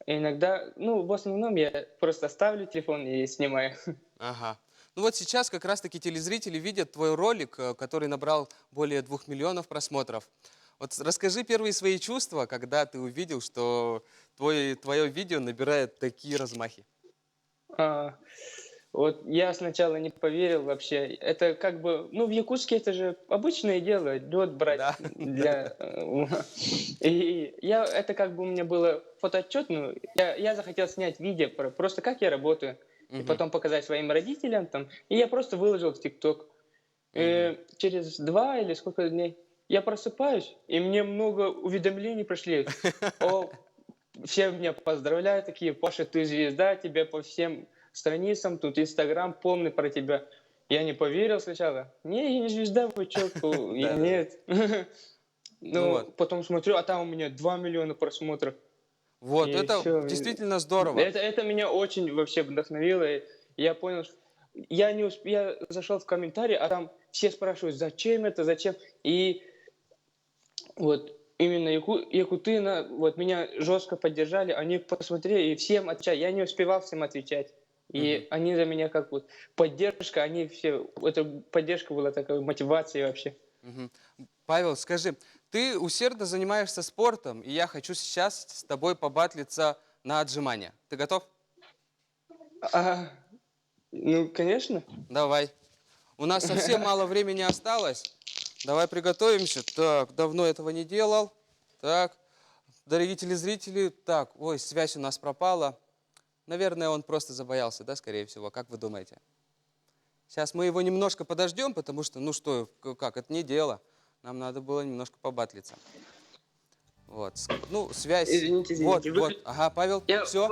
Иногда, в основном я просто ставлю телефон и снимаю. Ага. Ну вот сейчас как раз-таки телезрители видят твой ролик, который набрал более 2 миллионов просмотров. Вот расскажи первые свои чувства, когда ты увидел, что твое видео набирает такие размахи. Вот я сначала не поверил вообще. Это как бы, в Якутске это же обычное дело, лед брать для... И это как бы у меня было фотоотчет, я захотел снять видео просто как я работаю, и потом показать своим родителям там. И я просто выложил в ТикТок. Через 2 или сколько дней я просыпаюсь, и мне много уведомлений пришли. Все меня поздравляют, такие: Паша, ты звезда, тебя по всем страницам, тут Инстаграм полный про тебя. Я не поверил сначала. Не, я не звезда, вы чё? Нет. Потом смотрю, а там у меня 2 миллиона просмотров. Вот, это действительно здорово. Это меня очень вообще вдохновило. И я понял, что я зашел в комментарии, а там все спрашивают, зачем это, зачем. И вот именно якуты меня жестко поддержали, они посмотрели и всем отвечали. Я не успевал всем отвечать. И они за меня как вот поддержка, эта поддержка была такой мотивацией вообще. Павел, скажи, ты усердно занимаешься спортом, и я хочу сейчас с тобой побатлиться на отжимания. Ты готов? Конечно. Давай. У нас совсем мало времени осталось. Давай приготовимся. Так, давно этого не делал. Так, дорогие телезрители. Так, ой, связь у нас пропала. Наверное, он просто забоялся, да, скорее всего. Как вы думаете? Сейчас мы его немножко подождем, потому что, это не дело. Нам надо было немножко побатлиться. Вот. Связь. Извините. Вот. Ага, Павел, все.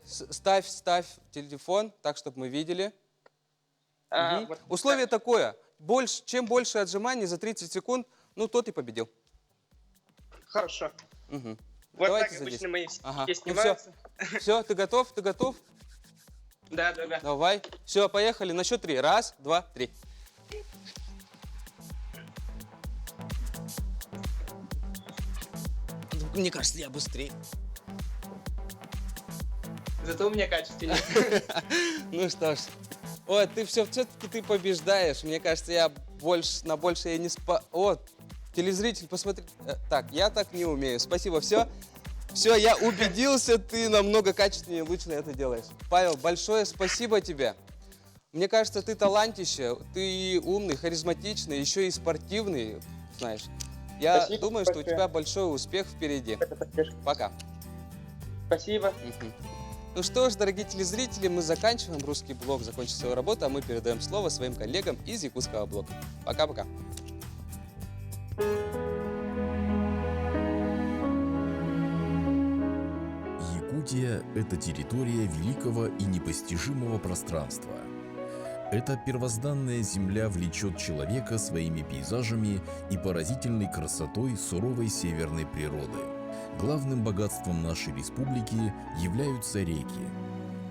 Ставь телефон, так, чтобы мы видели. Условие такое. Чем больше отжиманий за 30 секунд, тот и победил. Хорошо. Вот Давайте так садись. обычно мои Ага. все снимаются. Все, ты готов? Да. Давай. Все, поехали. На счет 3. 1, 2, 3. Мне кажется, я быстрее. Зато у меня качественнее. Ну что ж. Ой, ты все-таки ты побеждаешь. Мне кажется, я на больше я не О, телезритель, посмотри. Так, я так не умею. Спасибо, все. Все, я убедился, ты намного качественнее и лучше это делаешь. Павел, большое спасибо тебе. Мне кажется, ты талантище, ты и умный, харизматичный, еще и спортивный, знаешь. Я думаю, что у тебя большой успех впереди. Пока. Спасибо. Ну что ж, дорогие телезрители, мы заканчиваем. Русский блог закончил свою работу, а мы передаем слово своим коллегам из якутского блока. Пока-пока. Якутия – это территория великого и непостижимого пространства. Эта первозданная земля влечет человека своими пейзажами и поразительной красотой суровой северной природы. Главным богатством нашей республики являются реки.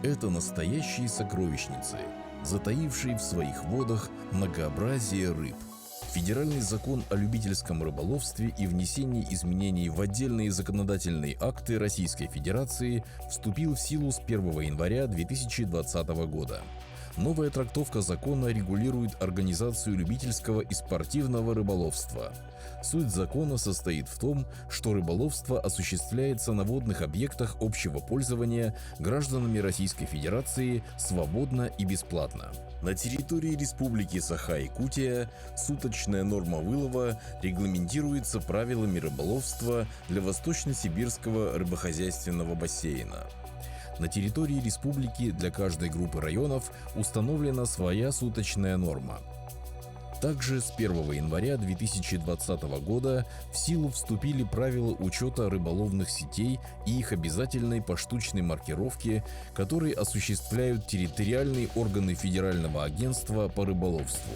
Это настоящие сокровищницы, затаившие в своих водах многообразие рыб. Федеральный закон о любительском рыболовстве и внесении изменений в отдельные законодательные акты Российской Федерации вступил в силу с 1 января 2020 года. Новая трактовка закона регулирует организацию любительского и спортивного рыболовства. Суть закона состоит в том, что рыболовство осуществляется на водных объектах общего пользования гражданами Российской Федерации свободно и бесплатно. На территории Республики Саха-Якутия суточная норма вылова регламентируется правилами рыболовства для Восточно-Сибирского рыбохозяйственного бассейна. На территории республики для каждой группы районов установлена своя суточная норма. Также с 1 января 2020 года в силу вступили правила учета рыболовных сетей и их обязательной поштучной маркировки, которые осуществляют территориальные органы Федерального агентства по рыболовству.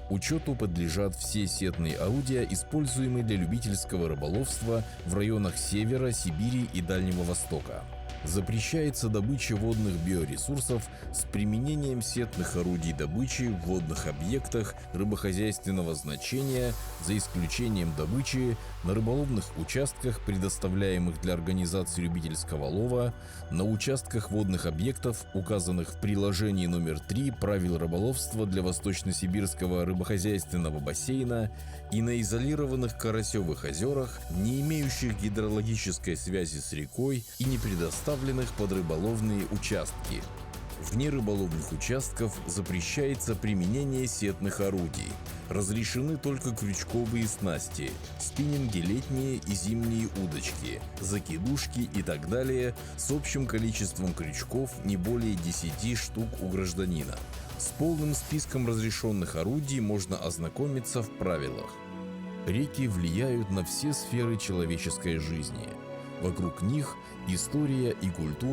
Учету подлежат все сетные орудия, используемые для любительского рыболовства в районах Севера, Сибири и Дальнего Востока. Запрещается добыча водных биоресурсов с применением сетных орудий добычи в водных объектах рыбохозяйственного значения, за исключением добычи на рыболовных участках, предоставляемых для организации любительского лова, на участках водных объектов, указанных в приложении номер 3 правил рыболовства для Восточно-Сибирского рыбохозяйственного бассейна и на изолированных Карасевых озерах, не имеющих гидрологической связи с рекой и не предоставленных под рыболовные участки. Вне рыболовных участков запрещается применение сетных орудий. Разрешены только крючковые снасти, спиннинги летние и зимние удочки, закидушки и так далее с общим количеством крючков не более 10 штук у гражданина. С полным списком разрешенных орудий можно ознакомиться в правилах. Реки влияют на все сферы человеческой жизни. Вокруг них история и культура